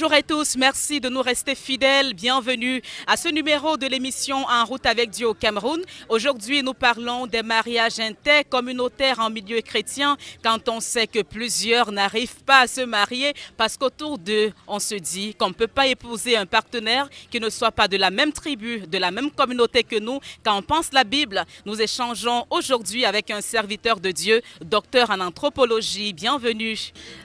Bonjour à tous, merci de nous rester fidèles. Bienvenue à ce numéro de l'émission En route avec Dieu au Cameroun. Aujourd'hui, nous parlons des mariages intercommunautaires en milieu chrétien quand on sait que plusieurs n'arrivent pas à se marier parce qu'autour d'eux, on se dit qu'on ne peut pas épouser un partenaire qui ne soit pas de la même tribu, de la même communauté que nous. Quand on pense la Bible, nous échangeons aujourd'hui avec un serviteur de Dieu, docteur en anthropologie. Bienvenue.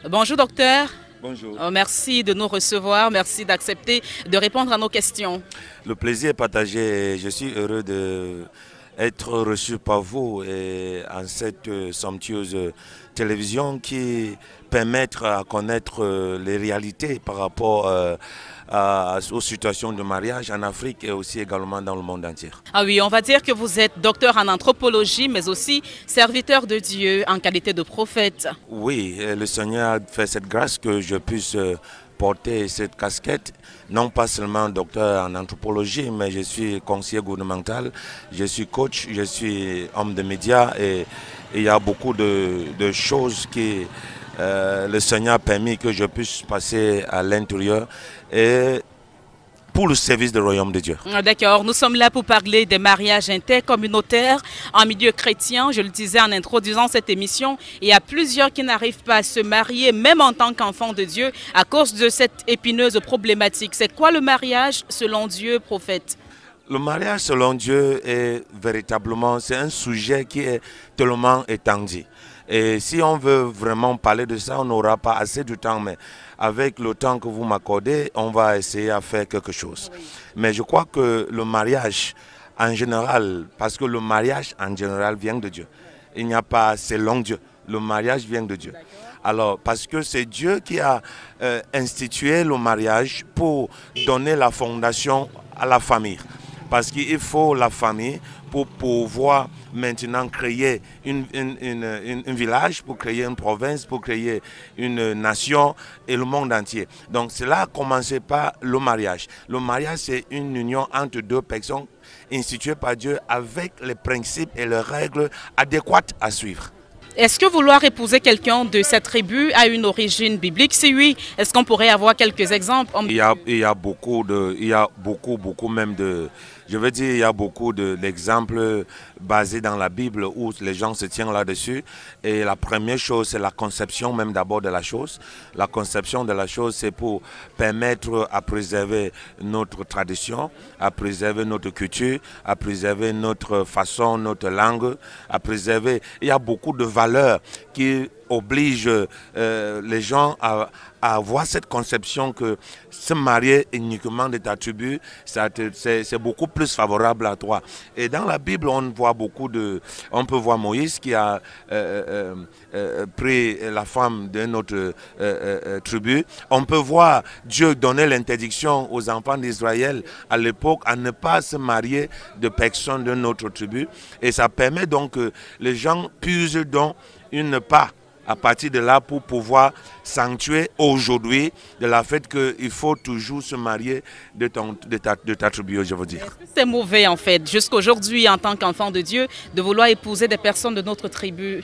Bonjour docteur. Bonjour. Merci de nous recevoir, merci d'accepter de répondre à nos questions. Le plaisir est partagé et je suis heureux d'être reçu par vous et en cette somptueuse télévision qui permet à connaître les réalités par rapport aux situations de mariage en Afrique et aussi également dans le monde entier. Ah oui, on va dire que vous êtes docteur en anthropologie, mais aussi serviteur de Dieu en qualité de prophète. Oui, le Seigneur a fait cette grâce que je puisse porter cette casquette, non pas seulement docteur en anthropologie, mais je suis conseiller gouvernemental, je suis coach, je suis homme de médias et il y a beaucoup de choses qui le Seigneur a permis que je puisse passer à l'intérieur et pour le service du royaume de Dieu. D'accord, nous sommes là pour parler des mariages intercommunautaires en milieu chrétien. Je le disais en introduisant cette émission, il y a plusieurs qui n'arrivent pas à se marier, même en tant qu'enfants de Dieu, à cause de cette épineuse problématique. C'est quoi le mariage selon Dieu, prophète? Le mariage selon Dieu est véritablement, c'est un sujet qui est tellement étendu. Et si on veut vraiment parler de ça, on n'aura pas assez de temps, mais avec le temps que vous m'accordez, on va essayer à faire quelque chose. Oui. Mais je crois que le mariage en général, parce que le mariage en général vient de Dieu. Il n'y a pas selon Dieu, le mariage vient de Dieu. Alors, parce que c'est Dieu qui a institué le mariage pour donner la fondation à la famille. Parce qu'il faut la famille pour pouvoir maintenant créer un village, pour créer une province, pour créer une nation et le monde entier. Donc cela a commencé par le mariage. Le mariage, c'est une union entre deux personnes instituée par Dieu avec les principes et les règles adéquates à suivre. Est-ce que vouloir épouser quelqu'un de cette tribu a une origine biblique? Si oui, est-ce qu'on pourrait avoir quelques exemples? Il y a beaucoup même de... Je veux dire, il y a beaucoup d'exemples basés dans la Bible où les gens se tiennent là-dessus. Et la première chose, c'est la conception même d'abord de la chose. La conception de la chose, c'est pour permettre à préserver notre tradition, à préserver notre culture, à préserver notre façon, notre langue, à préserver... Il y a beaucoup de valeurs qui obligent les gens à avoir cette conception que se marier uniquement de ta tribu, c'est beaucoup plus favorable à toi. Et dans la Bible, on peut voir Moïse qui a pris la femme de notre tribu. On peut voir Dieu donner l'interdiction aux enfants d'Israël à l'époque à ne pas se marier de personnes de notre tribu. Et ça permet donc que les gens puissent dans une part à partir de là pour pouvoir sanctuer aujourd'hui de la fait qu'il faut toujours se marier de ta tribu, je veux dire. C'est mauvais en fait, jusqu'aujourd'hui en tant qu'enfant de Dieu, de vouloir épouser des personnes de notre tribu?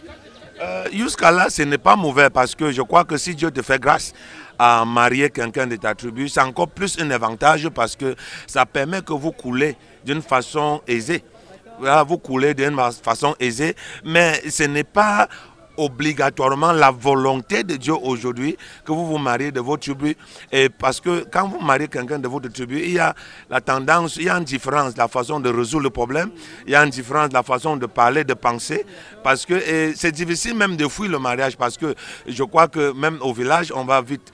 Jusqu'à là, ce n'est pas mauvais parce que je crois que si Dieu te fait grâce à marier quelqu'un de ta tribu, c'est encore plus un avantage parce que ça permet que vous coulez d'une façon aisée. Vous coulez d'une façon aisée, mais ce n'est pas obligatoirement la volonté de Dieu aujourd'hui que vous vous mariez de votre tribu. Et parce que quand vous mariez quelqu'un de votre tribu, il y a la tendance, il y a une différence de la façon de résoudre le problème, il y a une différence de la façon de parler, de penser, parce que c'est difficile même de fuir le mariage, parce que je crois que même au village, on va vite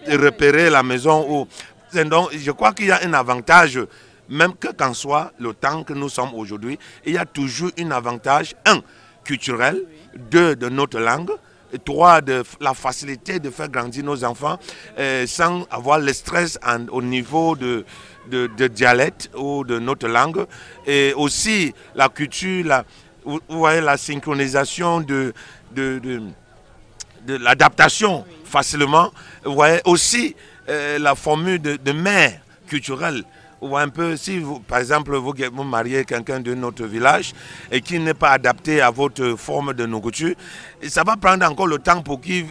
repérer la maison où... Donc, je crois qu'il y a un avantage, même que qu'en soit le temps que nous sommes aujourd'hui, il y a toujours un avantage, culturel, 2 de notre langue, 3 de la facilité de faire grandir nos enfants sans avoir le stress au niveau de dialecte ou de notre langue, et aussi la culture, vous voyez la synchronisation de l'adaptation facilement, vous voyez aussi la formule de mère culturelle ou un peu, si vous, par exemple, vous mariez quelqu'un de notre village et qui n'est pas adapté à votre forme de nourriture, ça va prendre encore le temps pour qui...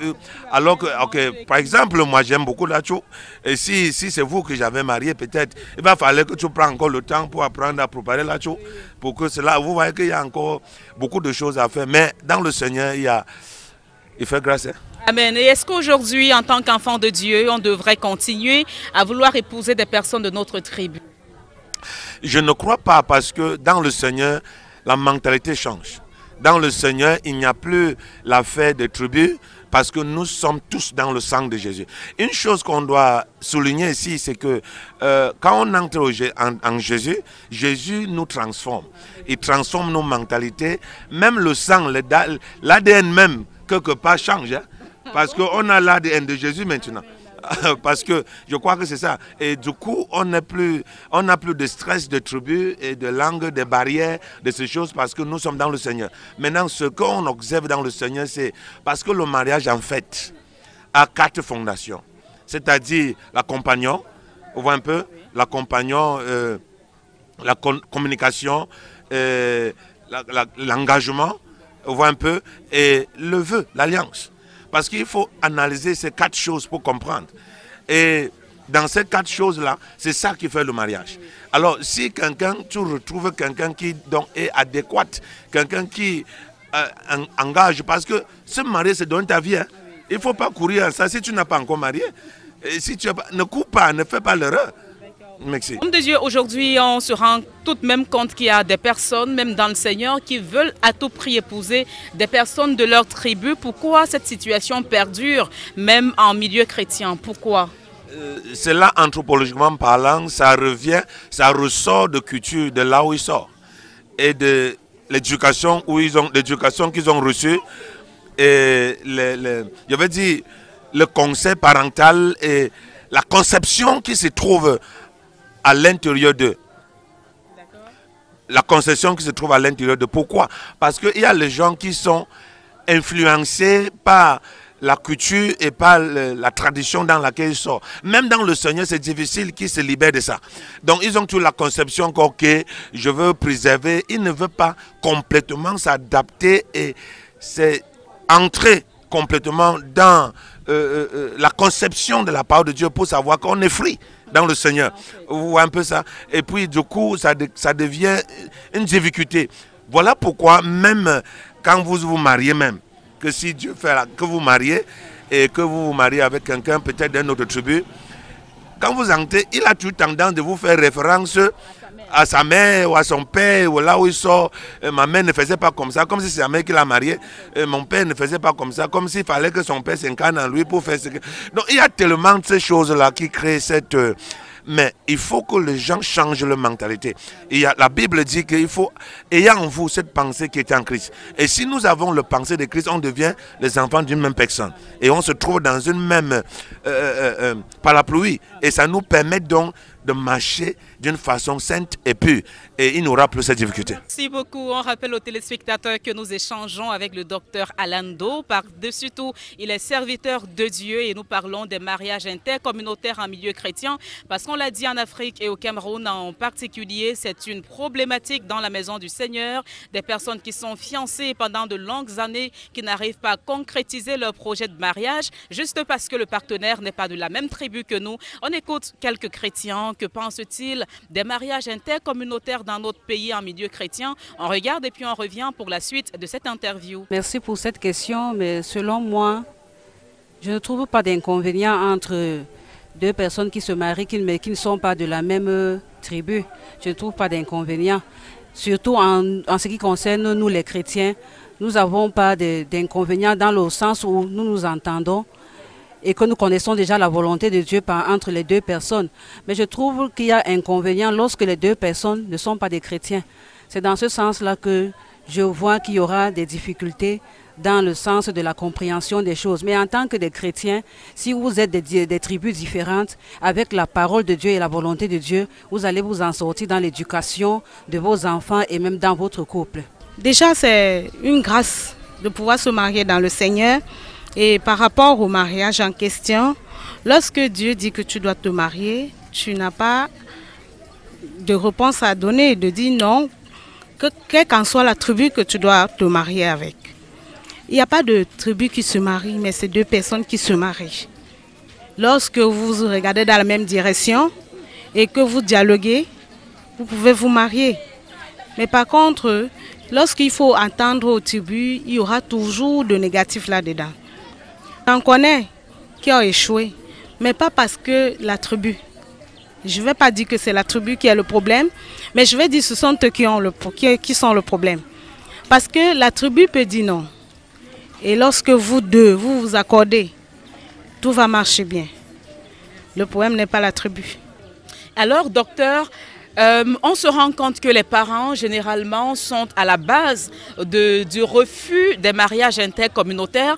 Alors que, okay, par exemple, moi j'aime beaucoup la chou, et si c'est vous que j'avais marié, peut-être, il va falloir que tu prennes encore le temps pour apprendre à préparer la chou, pour que cela, vous voyez qu'il y a encore beaucoup de choses à faire, mais dans le Seigneur, il fait grâce. Hein? Amen. Et est-ce qu'aujourd'hui, en tant qu'enfant de Dieu, on devrait continuer à vouloir épouser des personnes de notre tribu? Je ne crois pas, parce que dans le Seigneur, la mentalité change. Dans le Seigneur, il n'y a plus l'affaire des tribus, parce que nous sommes tous dans le sang de Jésus. Une chose qu'on doit souligner ici, c'est que quand on entre en Jésus, Jésus nous transforme. Il transforme nos mentalités. Même le sang, l'ADN même, quelque part change. Hein? Parce qu'on a l'ADN de Jésus maintenant. Parce que je crois que c'est ça. Et du coup, on n'a plus de stress, de tribus et de langue, de barrières, de ces choses, parce que nous sommes dans le Seigneur. Maintenant, ce qu'on observe dans le Seigneur, c'est parce que le mariage, en fait, a 4 fondations. C'est-à-dire la compagnon, on voit un peu, la compagnon, la communication, l'engagement, on voit un peu, et le vœu, l'alliance. Parce qu'il faut analyser ces 4 choses pour comprendre. Et dans ces 4 choses-là, c'est ça qui fait le mariage. Alors, si tu retrouves quelqu'un qui donc, est adéquat, quelqu'un qui engage, parce que se marier, c'est donner ta vie. Hein. Il ne faut pas courir à ça si tu n'as pas encore marié. Et si ne cours pas, ne fais pas l'erreur. Merci. Homme de Dieu, aujourd'hui, on se rend tout de même compte qu'il y a des personnes, même dans le Seigneur, qui veulent à tout prix épouser des personnes de leur tribu. Pourquoi cette situation perdure, même en milieu chrétien? Pourquoi? C'est là, anthropologiquement parlant, ça ressort de culture, de là où ils sortent. Et de l'éducation qu'ils ont reçue. Et je veux dire, le conseil parental et la conception qui se trouve à l'intérieur d'eux. La conception qui se trouve à l'intérieur d'eux. Pourquoi? Parce qu'il y a les gens qui sont influencés par la culture et par la tradition dans laquelle ils sont. Même dans le Seigneur, c'est difficile qu'ils se libèrent de ça. Donc, ils ont toujours la conception que je veux préserver. Ils ne veulent pas complètement s'adapter et c'est entrer complètement dans la conception de la parole de Dieu pour savoir qu'on est free dans le Seigneur. Ou un peu ça. Et puis, du coup, ça devient une difficulté. Voilà pourquoi, même quand vous vous mariez même, que si Dieu fait que vous mariez et que vous vous mariez avec quelqu'un peut-être d'une autre tribu, quand vous entrez, il a toujours tendance de vous faire référence à sa mère ou à son père, ou là où il sort. Ma mère ne faisait pas comme ça, comme si c'est sa mère qui l'a marié. Mon père ne faisait pas comme ça, comme s'il fallait que son père s'incarne en lui pour faire ce que... Donc il y a tellement de ces choses-là qui créent cette... Mais il faut que les gens changent leur mentalité. La Bible dit qu'il faut, ayant en vous cette pensée qui est en Christ. Et si nous avons la pensée de Christ, on devient les enfants d'une même personne. Et on se trouve dans une même parapluie. Et ça nous permet donc de marcher d'une façon sainte et pure. Et il n'aura plus cette difficulté. Merci beaucoup. On rappelle aux téléspectateurs que nous échangeons avec le docteur Alan Do. Par-dessus tout, il est serviteur de Dieu et nous parlons des mariages intercommunautaires en milieu chrétien. Parce qu'on l'a dit en Afrique et au Cameroun en particulier, c'est une problématique dans la maison du Seigneur. Des personnes qui sont fiancées pendant de longues années, qui n'arrivent pas à concrétiser leur projet de mariage, juste parce que le partenaire n'est pas de la même tribu que nous. On écoute quelques chrétiens. Que pensent-ils des mariages intercommunautaires dans notre pays en milieu chrétien? On regarde et puis on revient pour la suite de cette interview. Merci pour cette question, mais selon moi, je ne trouve pas d'inconvénient entre deux personnes qui se marient mais qui ne sont pas de la même tribu. Je ne trouve pas d'inconvénient. Surtout en ce qui concerne nous les chrétiens, nous n'avons pas d'inconvénient dans le sens où nous nous entendons et que nous connaissons déjà la volonté de Dieu entre les deux personnes. Mais je trouve qu'il y a inconvénient lorsque les deux personnes ne sont pas des chrétiens. C'est dans ce sens-là que je vois qu'il y aura des difficultés dans le sens de la compréhension des choses. Mais en tant que des chrétiens, si vous êtes des tribus différentes, avec la parole de Dieu et la volonté de Dieu, vous allez vous en sortir dans l'éducation de vos enfants et même dans votre couple. Déjà, c'est une grâce de pouvoir se marier dans le Seigneur. Et par rapport au mariage en question, lorsque Dieu dit que tu dois te marier, tu n'as pas de réponse à donner, de dire non, quelle qu'en soit la tribu que tu dois te marier avec. Il n'y a pas de tribu qui se marie, mais c'est deux personnes qui se marient. Lorsque vous vous regardez dans la même direction et que vous dialoguez, vous pouvez vous marier. Mais par contre, lorsqu'il faut entendre aux tribus, il y aura toujours de négatif là-dedans. On connaît qui ont échoué, mais pas parce que la tribu. Je ne vais pas dire que c'est la tribu qui est le problème, mais je vais dire que ce sont eux qui sont le problème. Parce que la tribu peut dire non. Et lorsque vous deux, vous vous accordez, tout va marcher bien. Le problème n'est pas la tribu. Alors, docteur, on se rend compte que les parents, généralement, sont à la base du refus des mariages intercommunautaires.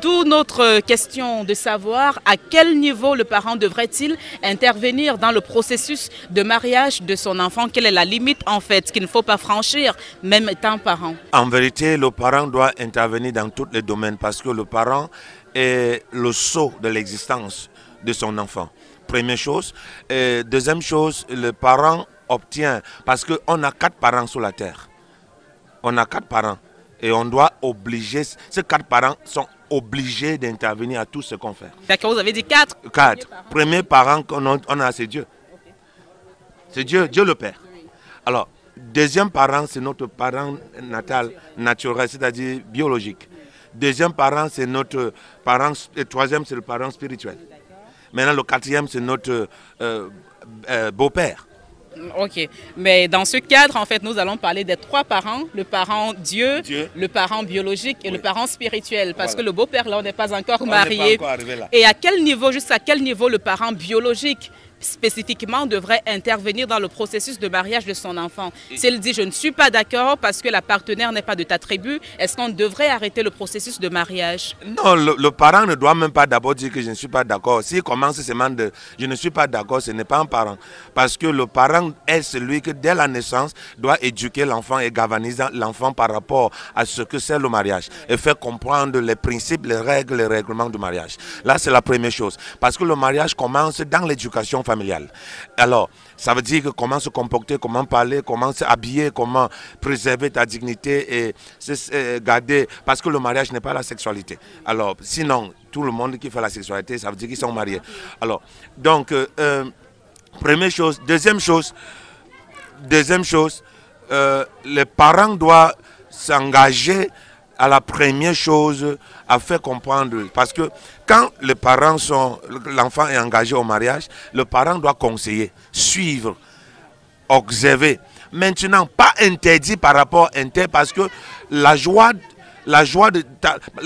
D'où notre question de savoir à quel niveau le parent devrait-il intervenir dans le processus de mariage de son enfant. Quelle est la limite, en fait, qu'il ne faut pas franchir, même étant parent? En vérité, le parent doit intervenir dans tous les domaines parce que le parent est le sceau de l'existence de son enfant. Première chose. Deuxième chose, le parent obtient, parce qu'on a 4 parents sur la terre. On a 4 parents et on doit obliger, ces 4 parents sont obligés d'intervenir à tout ce qu'on fait. D'accord, vous avez dit 4? 4. Premier parent qu'on a, c'est Dieu. C'est Dieu, Dieu le Père. Alors, deuxième parent, c'est notre parent natal, naturel, c'est-à-dire biologique. Deuxième parent, c'est notre parent, et troisième, c'est le parent spirituel. Maintenant, le quatrième, c'est notre beau-père. Ok, mais dans ce cadre, en fait, nous allons parler des 3 parents, le parent Dieu, le parent biologique et le parent spirituel. Parce que le beau-père, là, on n'est pas encore marié. Et à quel niveau, jusqu'à quel niveau le parent biologique spécifiquement devrait intervenir dans le processus de mariage de son enfant? S'il dit « je ne suis pas d'accord parce que la partenaire n'est pas de ta tribu », est-ce qu'on devrait arrêter le processus de mariage? Non, le parent ne doit même pas d'abord dire que je ne suis pas d'accord. S'il commence seulement de « je ne suis pas d'accord », ce n'est pas un parent. Parce que le parent est celui qui, dès la naissance, doit éduquer l'enfant et galvaniser l'enfant par rapport à ce que c'est le mariage. Et faire comprendre les principes, les règles, les règlements du mariage. Là, c'est la première chose. Parce que le mariage commence dans l'éducation familiale. Alors, ça veut dire que comment se comporter, comment parler, comment s'habiller, comment préserver ta dignité et se garder. Parce que le mariage n'est pas la sexualité. Alors, sinon, tout le monde qui fait la sexualité, ça veut dire qu'ils sont mariés. Alors, donc, première chose. Deuxième chose, les parents doivent s'engager à la première chose à faire comprendre. Parce que quand les parents l'enfant est engagé au mariage, le parent doit conseiller, suivre, observer. Maintenant, pas interdit par rapport à interdit parce que le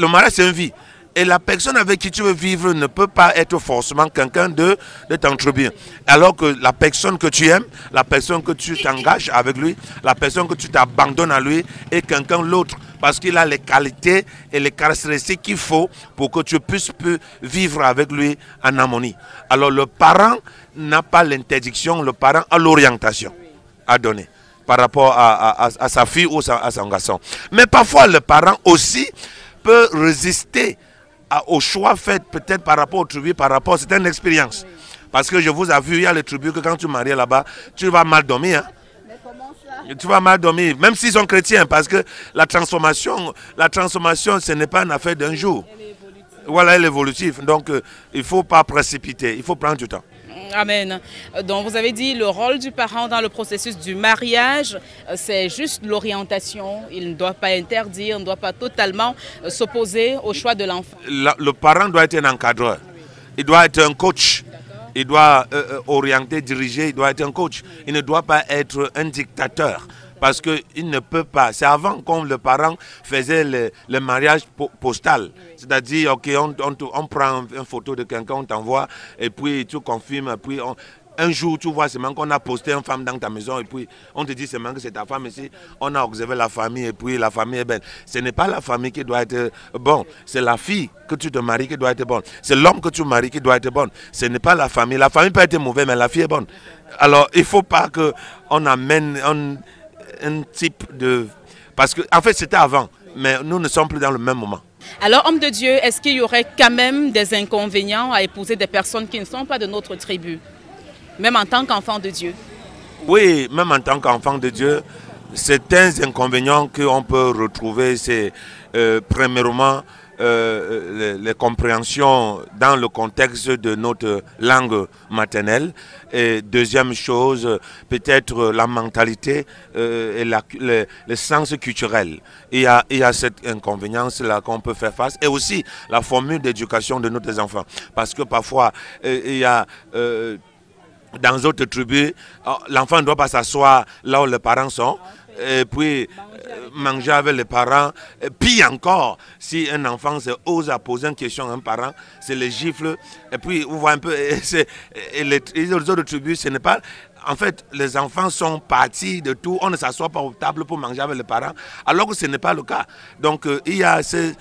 mariage c'est une vie. Et la personne avec qui tu veux vivre ne peut pas être forcément quelqu'un de ton tribu. Alors que la personne que tu aimes, la personne que tu t'engages avec lui, la personne que tu t'abandonnes à lui est quelqu'un d'autre. Parce qu'il a les qualités et les caractéristiques qu'il faut pour que tu puisses vivre avec lui en harmonie. Alors le parent n'a pas l'interdiction, le parent a l'orientation à donner par rapport à sa fille ou à son garçon. Mais parfois le parent aussi peut résister au choix fait peut-être par rapport au tribu, par rapport à certaines expériences. Parce que je vous ai vu, il y a les tribus que quand tu maries là-bas, tu vas mal dormir. Hein? Tu vas mal dormir, même s'ils sont chrétiens, parce que la transformation, ce n'est pas une affaire d'un jour. Voilà, elle est évolutive. Donc, il ne faut pas précipiter, il faut prendre du temps. Amen. Donc, vous avez dit le rôle du parent dans le processus du mariage, c'est juste l'orientation. Il ne doit pas interdire, il ne doit pas totalement s'opposer au choix de l'enfant. Le parent doit être un encadreur. Il doit être un coach. Il doit orienter, diriger, il doit être un coach. Il ne doit pas être un dictateur. Parce qu'il ne peut pas. C'est avant quand le parent faisait le mariage postal. C'est-à-dire, ok, on prend une photo de quelqu'un, on t'envoie, et puis tu confirmes, et puis un jour, tu vois seulement qu'on a posté une femme dans ta maison, et puis on te dit seulement que c'est ta femme ici. On a observé la famille, et puis la famille est belle. Ce n'est pas la famille qui doit être bonne. C'est la fille que tu te maries qui doit être bonne. C'est l'homme que tu maries qui doit être bonne. Ce n'est pas la famille. La famille peut être mauvaise, mais la fille est bonne. Alors, il ne faut pas qu'on amène un type de... Parce que, en fait, c'était avant, mais nous ne sommes plus dans le même moment. Alors, homme de Dieu, est-ce qu'il y aurait quand même des inconvénients à épouser des personnes qui ne sont pas de notre tribu, même en tant qu'enfant de Dieu? Oui, même en tant qu'enfant de Dieu, certains inconvénients qu'on peut retrouver, c'est premièrement les compréhensions dans le contexte de notre langue maternelle. Et deuxième chose, peut-être la mentalité et le sens culturel. Il y a cet inconvénient-là qu'on peut faire face. Et aussi la formule d'éducation de nos enfants. Parce que parfois, il y a... dans d'autres tribus, l'enfant ne doit pas s'asseoir là où les parents sont. Et puis manger avec les parents. Et puis encore, si un enfant ose à poser une question à un parent, c'est les gifles. Et puis on voit un peu, et les autres tribus, ce n'est pas... En fait, les enfants sont partis de tout. On ne s'assoit pas au table pour manger avec les parents, alors que ce n'est pas le cas. Donc, il y a ces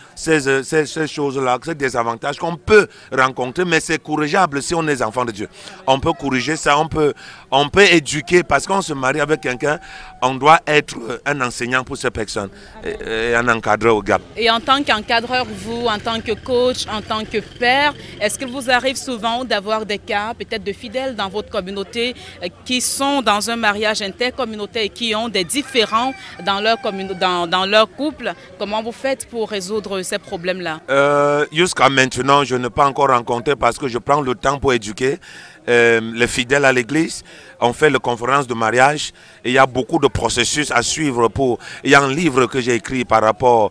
choses-là, ces désavantages qu'on peut rencontrer, mais c'est corrigeable si on est enfant de Dieu. On peut corriger ça, on peut éduquer, parce qu'on se marie avec quelqu'un, on doit être un enseignant pour ces personnes et un encadreur au Gab. Et en tant qu'encadreur, vous, en tant que coach, en tant que père, est-ce qu'il vous arrive souvent d'avoir des cas, peut-être de fidèles dans votre communauté, qui sont dans un mariage intercommunautaire et qui ont des différends dans leur couple? Comment vous faites pour résoudre ces problèmes-là? Jusqu'à maintenant, je n'ai pas encore rencontré parce que je prends le temps pour éduquer les fidèles à l'église. On fait les conférences de mariage et il y a beaucoup de processus à suivre. Il y a un livre que j'ai écrit par rapport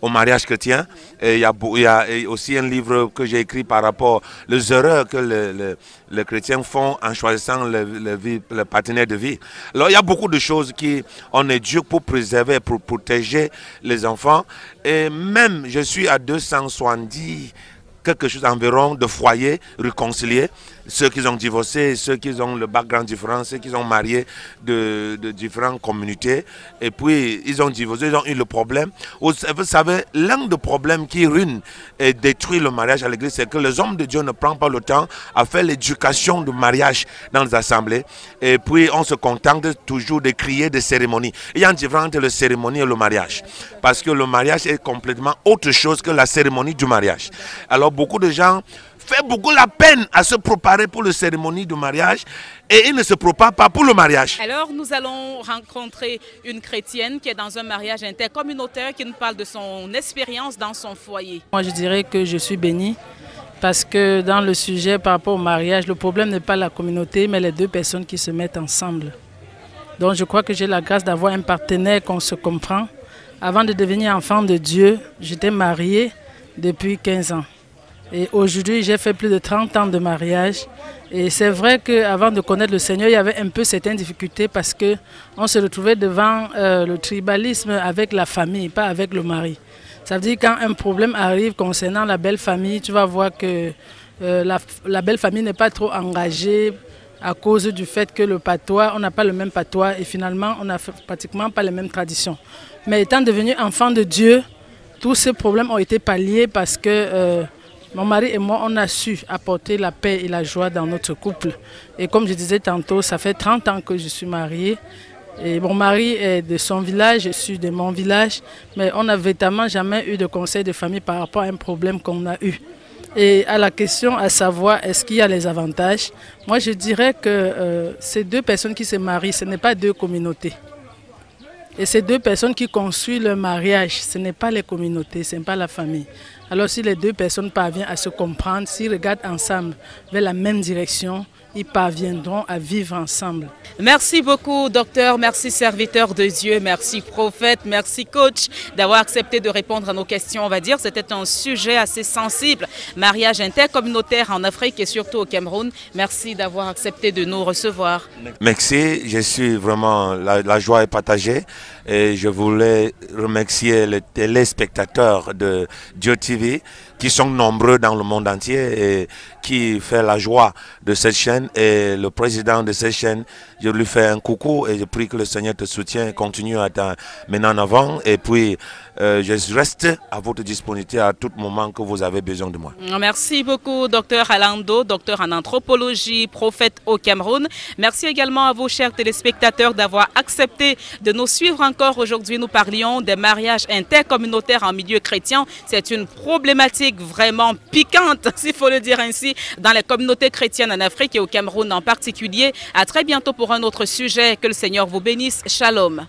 au mariage chrétien. Et il y a aussi un livre que j'ai écrit par rapport aux erreurs que les chrétiens font en choisissant le partenaire de vie. Alors il y a beaucoup de choses qu'on éduque pour préserver, pour protéger les enfants. Et même, je suis à 270 quelque chose environ de foyers réconciliés, ceux qui ont divorcé, ceux qui ont le background différent, ceux qui sont mariés de différentes communautés, et puis ils ont divorcé, ils ont eu le problème. Vous savez, l'un des problèmes qui ruine et détruit le mariage à l'église, c'est que les hommes de Dieu ne prennent pas le temps à faire l'éducation du mariage dans les assemblées, et puis on se contente toujours de crier des cérémonies. Il y a une différence entre la cérémonie et le mariage, parce que le mariage est complètement autre chose que la cérémonie du mariage. Alors beaucoup de gens font beaucoup la peine à se préparer pour la cérémonie du mariage et ils ne se préparent pas pour le mariage. Alors nous allons rencontrer une chrétienne qui est dans un mariage intercommunautaire qui nous parle de son expérience dans son foyer. Moi je dirais que je suis bénie parce que dans le sujet par rapport au mariage, le problème n'est pas la communauté mais les deux personnes qui se mettent ensemble. Donc je crois que j'ai la grâce d'avoir un partenaire qu'on se comprend. Avant de devenir enfant de Dieu, j'étais mariée depuis 15 ans. Et aujourd'hui, j'ai fait plus de 30 ans de mariage. Et c'est vrai qu'avant de connaître le Seigneur, il y avait un peu certaines difficultés parce qu'on se retrouvait devant le tribalisme avec la famille, pas avec le mari. Ça veut dire quand un problème arrive concernant la belle famille, tu vas voir que la belle famille n'est pas trop engagée à cause du fait que le patois, on n'a pas le même patois et finalement, on n'a pratiquement pas les mêmes traditions. Mais étant devenu enfant de Dieu, tous ces problèmes ont été palliés parce que mon mari et moi, on a su apporter la paix et la joie dans notre couple. Et comme je disais tantôt, ça fait 30 ans que je suis mariée. Et mon mari est de son village, je suis de mon village. Mais on n'a véritablement jamais eu de conseil de famille par rapport à un problème qu'on a eu. Et à la question à savoir, est-ce qu'il y a les avantages? Moi, je dirais que ces deux personnes qui se marient, ce n'est pas deux communautés. Et ces deux personnes qui construisent le mariage, ce n'est pas les communautés, ce n'est pas la famille. Alors si les deux personnes parviennent à se comprendre, s'ils regardent ensemble vers la même direction, ils parviendront à vivre ensemble. Merci beaucoup, docteur. Merci, serviteur de Dieu. Merci, prophète. Merci, coach, d'avoir accepté de répondre à nos questions. On va dire c'était un sujet assez sensible. Mariage intercommunautaire en Afrique et surtout au Cameroun. Merci d'avoir accepté de nous recevoir. Merci. Je suis vraiment... La joie est partagée. Et je voulais remercier les téléspectateurs de Dieu TV qui sont nombreux dans le monde entier et qui fait la joie de cette chaîne. Et le président de cette chaîne, je lui fais un coucou et je prie que le Seigneur te soutienne, continue à t'amener en avant. Et puis, je reste à votre disponibilité à tout moment que vous avez besoin de moi. Merci beaucoup, docteur Alando, docteur en anthropologie, prophète au Cameroun. Merci également à vous, chers téléspectateurs, d'avoir accepté de nous suivre encore aujourd'hui. Nous parlions des mariages intercommunautaires en milieu chrétien. C'est une problématique politiques vraiment piquantes, s'il faut le dire ainsi, dans les communautés chrétiennes en Afrique et au Cameroun en particulier. À très bientôt pour un autre sujet. Que le Seigneur vous bénisse. Shalom.